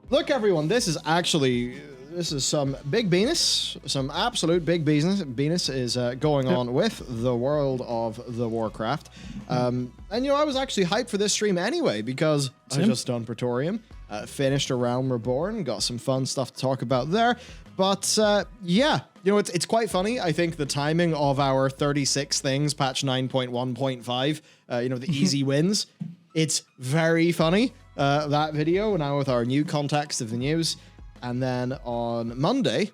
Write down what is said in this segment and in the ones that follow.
Look, everyone, this is some big business, some absolute big business. Business is going on with the world of the Warcraft. And, I was actually hyped for this stream anyway, because I just done Praetorium, finished A Realm Reborn, got some fun stuff to talk about there. But, yeah, it's quite funny. I think the timing of our 36 things, patch 9.1.5, the easy wins, it's very funny. That video now with our new context of the news. And then on Monday,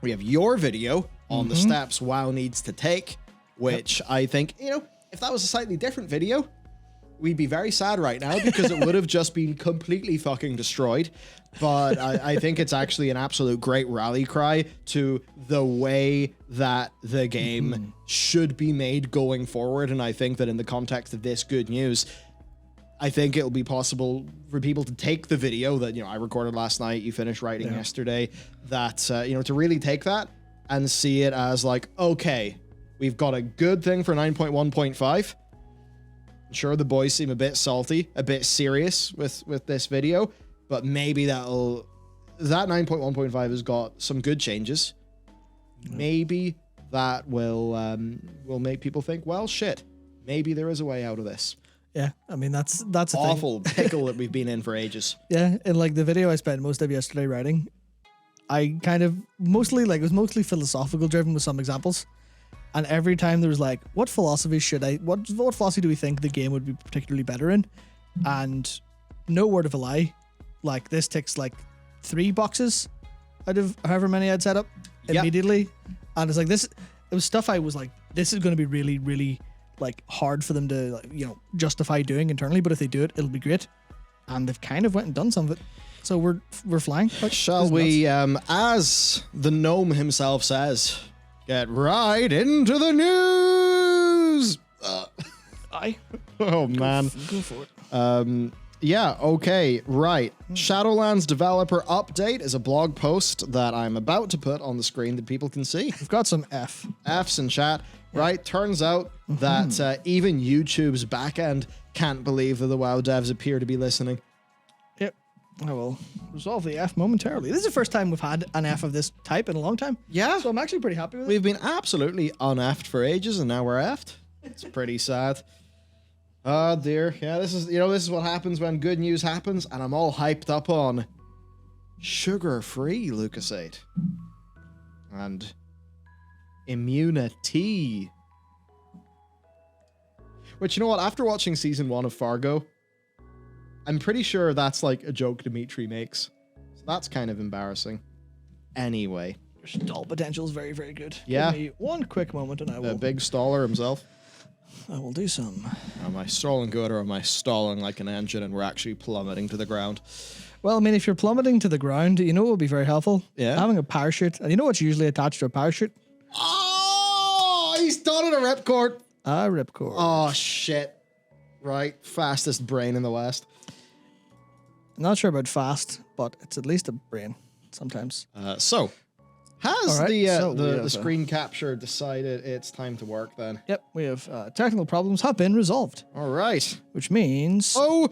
we have your video on the steps WoW needs to take, which I think, if that was a slightly different video, we'd be very sad right now because it would have just been completely fucking destroyed. But I think it's actually an absolute great rally cry to the way that the game should be made going forward. And I think that in the context of this good news, I think it'll be possible for people to take the video that, I recorded last night, you finished writing yesterday, that, to really take that and see it as like, okay, we've got a good thing for 9.1.5. Sure, the boys seem a bit salty, a bit serious with this video, but maybe that 9.1.5 has got some good changes. Maybe that will make people think, well, shit, maybe there is a way out of this. Yeah, I mean, that's a awful pickle that we've been in for ages. Yeah, and like the video I spent most of yesterday writing, I kind of it was mostly philosophical driven with some examples. And every time there was like, what philosophy do we think the game would be particularly better in? And no word of a lie, like this ticks like 3 boxes out of however many I'd set up immediately. And it's like this, it was stuff I was like, this is going to be really, really like hard for them to justify doing internally, but if they do it, it'll be great. And they've kind of went and done some of it, so we're flying. Shall we, as the gnome himself says, get right into the news? Oh man, go for it. Yeah, okay, right. Shadowlands developer update is a blog post that I'm about to put on the screen that people can see. We've got some F's in chat. Right, turns out that even YouTube's backend can't believe that the WoW devs appear to be listening. Yep, I will resolve the F momentarily. This is the first time we've had an F of this type in a long time. Yeah. So I'm actually pretty happy with it. We've been absolutely un-effed for ages, and now we're effed. It's pretty sad. Oh dear. Yeah, this is what happens when good news happens, and I'm all hyped up on sugar-free Lucasade. And immunity. Which, you know what? After watching season 1 of Fargo, I'm pretty sure that's like a joke Dimitri makes. So that's kind of embarrassing. Anyway. Your stall potential is very, very good. Yeah. Give me one quick moment and I will. The big staller himself. I will do some. Am I stalling good or am I stalling like an engine and we're actually plummeting to the ground? Well, I mean, if you're plummeting to the ground, what would be very helpful? Yeah. Having a parachute. And you know what's usually attached to a parachute? Oh, he's done it, a ripcord. A ripcord. Oh, shit. Right. Fastest brain in the West. I'm not sure about fast, but it's at least a brain sometimes. So, has right, the screen capture decided it's time to work then? Yep, we have technical problems have been resolved. All right. Which means... Oh,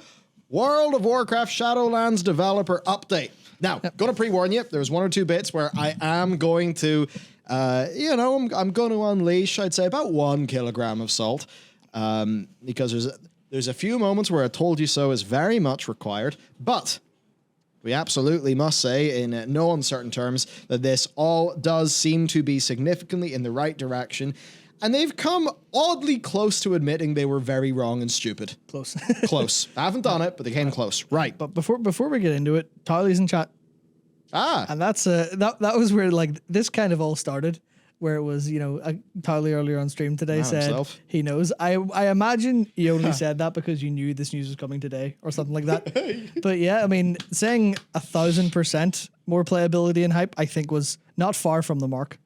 World of Warcraft Shadowlands developer update. Now, gonna pre-warn you, there's 1 or 2 bits where I am going to, I'm going to unleash, I'd say, about 1 kilogram of salt, because there's a few moments where a told you so is very much required, but we absolutely must say in no uncertain terms that this all does seem to be significantly in the right direction. And they've come oddly close to admitting they were very wrong and stupid. Close. Close. I haven't done it, but they came close. Right. But before we get into it, Tyler's in chat. And that's that was where like this kind of all started, where it was, Tyler earlier on stream today said himself. He knows. I imagine he only said that because you knew this news was coming today or something like that. But yeah, I mean, saying 1,000% more playability and hype, I think was not far from the mark.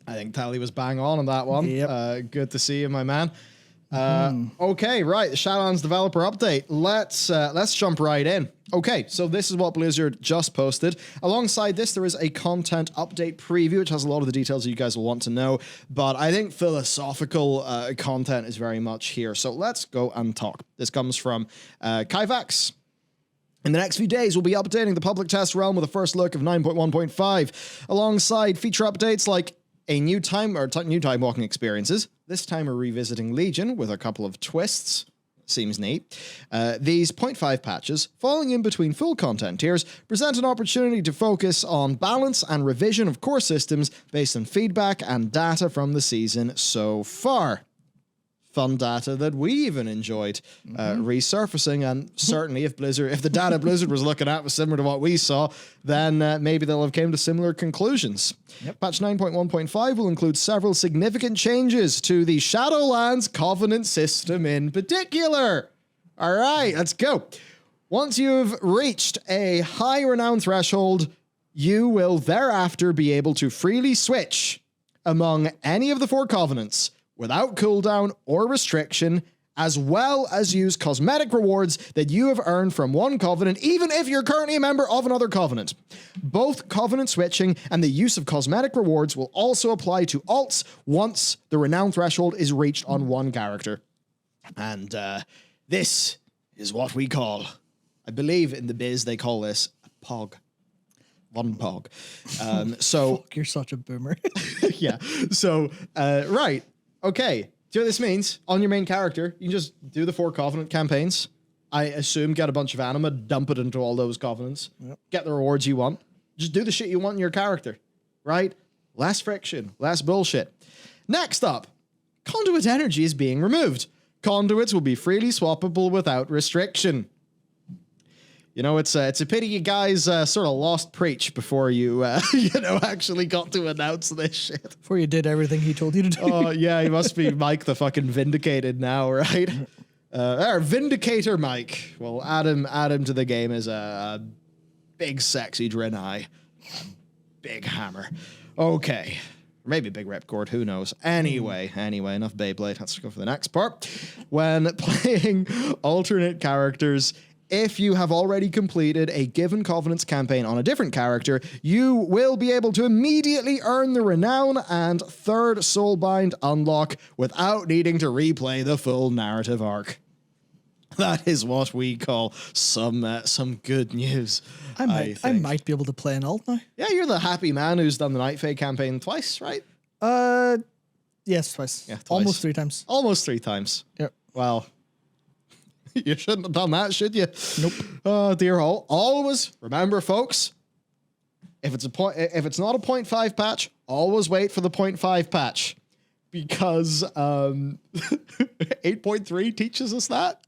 I think Tally was bang on that one. Yep. Good to see you, my man. Okay, right. The Shadowlands developer update. Let's jump right in. Okay, so this is what Blizzard just posted. Alongside this, there is a content update preview, which has a lot of the details that you guys will want to know. But I think philosophical content is very much here. So let's go and talk. This comes from Kaivax. In the next few days, we'll be updating the public test realm with a first look of 9.1.5, alongside feature updates like a new time walking experiences. This time we're revisiting Legion with a couple of twists. Seems neat. These 0.5 patches, falling in between full content tiers, present an opportunity to focus on balance and revision of core systems based on feedback and data from the season so far. Fun data that we even enjoyed resurfacing, and certainly if the data Blizzard was looking at was similar to what we saw, then maybe they'll have came to similar conclusions. Yep. Patch 9.1.5 will include several significant changes to the Shadowlands Covenant system in particular. All right, let's go. Once you've reached a high renown threshold, you will thereafter be able to freely switch among any of the 4 covenants without cooldown or restriction, as well as use cosmetic rewards that you have earned from one covenant, even if you're currently a member of another covenant. Both covenant switching and the use of cosmetic rewards will also apply to alts once the renown threshold is reached on one character. And this is what we call, I believe in the biz they call this a pog. One pog. Fuck, you're such a boomer. Yeah. So, right. Okay, do you know what this means? On your main character, you can just do the 4 Covenant campaigns. I assume get a bunch of anima, dump it into all those Covenants, get the rewards you want. Just do the shit you want in your character, right? Less friction, less bullshit. Next up, Conduit energy is being removed. Conduits will be freely swappable without restriction. You know, it's a pity you guys sort of lost preach before you, actually got to announce this shit. Before you did everything he told you to do. Oh, yeah, he must be Mike the fucking Vindicated now, right? Vindicator Mike. Well, add him to the game as a big sexy Draenei. Big hammer. Okay. Maybe big ripcord, who knows? Anyway, enough Beyblade. Let's go for the next part. When playing alternate characters, if you have already completed a given Covenants campaign on a different character, you will be able to immediately earn the Renown and 3rd Soulbind unlock without needing to replay the full narrative arc. That is what we call some good news. I might be able to play an alt now. Yeah, you're the happy man who's done the Night Fae campaign twice, right? Yes, twice. Yeah, twice. Almost 3 times. Almost 3 times. Yep. Well, you shouldn't have done that, should you? Nope. Oh, dear. Always remember, folks, if it's not a 0.5 patch, always wait for the 0.5 patch, because 8.3 teaches us that,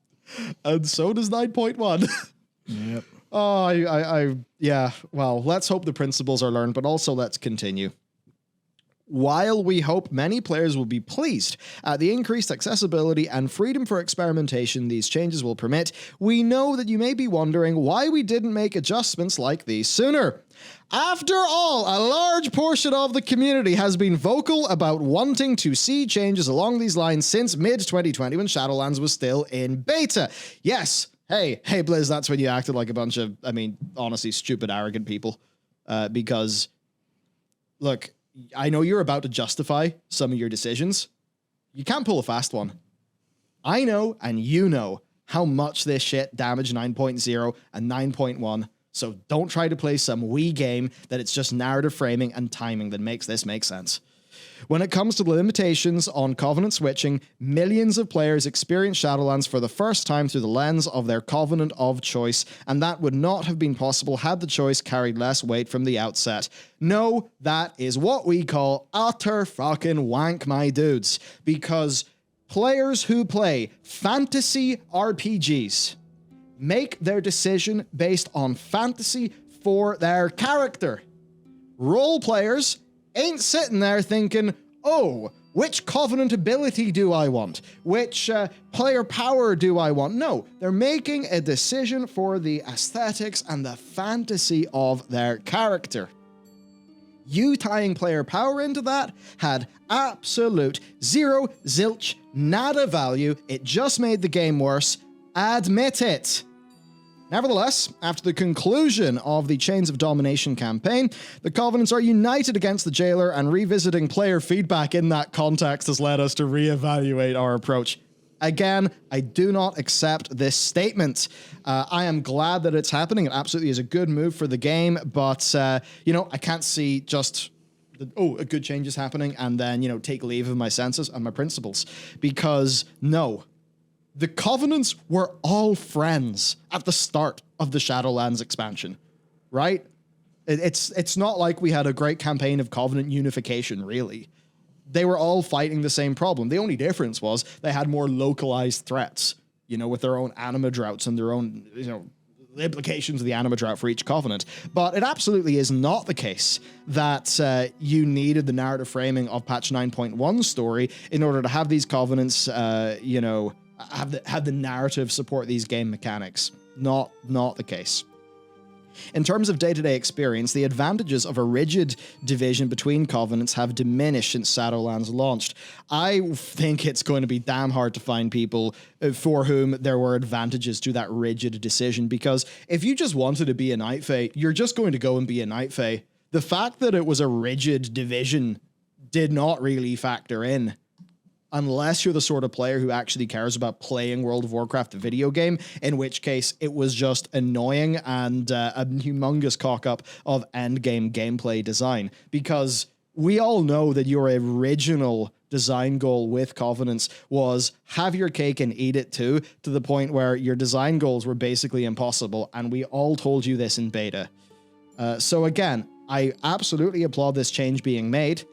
and so does 9.1. Yep. Oh, yeah. Well, let's hope the principles are learned, but also let's continue. While we hope many players will be pleased at the increased accessibility and freedom for experimentation these changes will permit, we know that you may be wondering why we didn't make adjustments like these sooner. After all, a large portion of the community has been vocal about wanting to see changes along these lines since mid-2020 when Shadowlands was still in beta. Yes, hey, Blizz, that's when you acted like a bunch of, honestly, stupid, arrogant people. Because, look, I know you're about to justify some of your decisions. You can't pull a fast one. I know, and you know, how much this shit damaged 9.0 and 9.1, so don't try to play some wee game that it's just narrative framing and timing that makes this make sense. When it comes to the limitations on Covenant switching, millions of players experience Shadowlands for the first time through the lens of their Covenant of choice, and that would not have been possible had the choice carried less weight from the outset. No, that is what we call utter fucking wank, my dudes, because players who play fantasy RPGs make their decision based on fantasy for their character. Role players ain't sitting there thinking, oh, which Covenant ability do I want? Which player power do I want? No, they're making a decision for the aesthetics and the fantasy of their character. You tying player power into that had absolute zero, zilch, nada value. It just made the game worse. Admit it. Nevertheless, after the conclusion of the Chains of Domination campaign, the Covenants are united against the Jailer, and revisiting player feedback in that context has led us to reevaluate our approach. Again, I do not accept this statement. I am glad that it's happening. It absolutely is a good move for the game, but, I can't see just, a good change is happening, and then, take leave of my senses and my principles. Because, no, the Covenants were all friends at the start of the Shadowlands expansion, right? It's not like we had a great campaign of Covenant unification, really. They were all fighting the same problem. The only difference was they had more localized threats, with their own anima droughts and their own, the implications of the anima drought for each covenant. But it absolutely is not the case that you needed the narrative framing of patch 9.1 story in order to have these covenants, have the narrative support these game mechanics. Not the case. In terms of day-to-day experience, the advantages of a rigid division between covenants have diminished since Shadowlands launched. I think it's going to be damn hard to find people for whom there were advantages to that rigid decision, because if you just wanted to be a Night Fae, you're just going to go and be a Night Fae. The fact that it was a rigid division did not really factor in. Unless you're the sort of player who actually cares about playing World of Warcraft, the video game, in which case it was just annoying and a humongous cock-up of endgame gameplay design. Because we all know that your original design goal with Covenants was have your cake and eat it too, to the point where your design goals were basically impossible, and we all told you this in beta. So again, I absolutely applaud this change being made,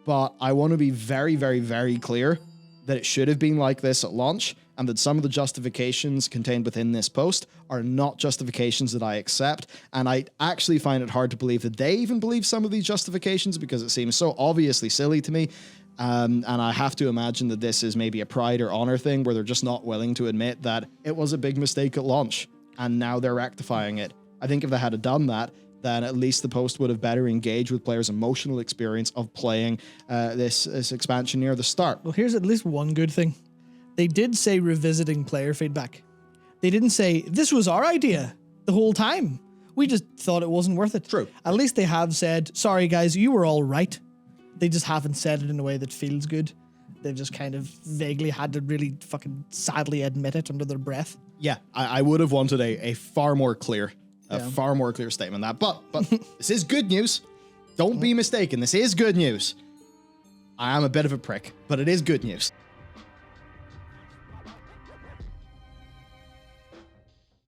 but I want to be very, very, very clear that it should have been like this at launch, and that some of the justifications contained within this post are not justifications that I accept. And I actually find it hard to believe that they even believe some of these justifications, because it seems so obviously silly to me. And I have to imagine that this is maybe a pride or honor thing where they're just not willing to admit that it was a big mistake at launch, and now they're rectifying it. I think if they had done that, then at least the post would have better engaged with players' emotional experience of playing this expansion near the start. Well, here's at least one good thing. They did say revisiting player feedback. They didn't say, this was our idea the whole time. We just thought it wasn't worth it. True. At least they have said, sorry guys, you were all right. They just haven't said it in a way that feels good. They've just kind of vaguely had to really fucking sadly admit it under their breath. Yeah, I would have wanted a far more clear far more clear statement than that. But this is good news. Don't be mistaken. This is good news. I am a bit of a prick, but it is good news.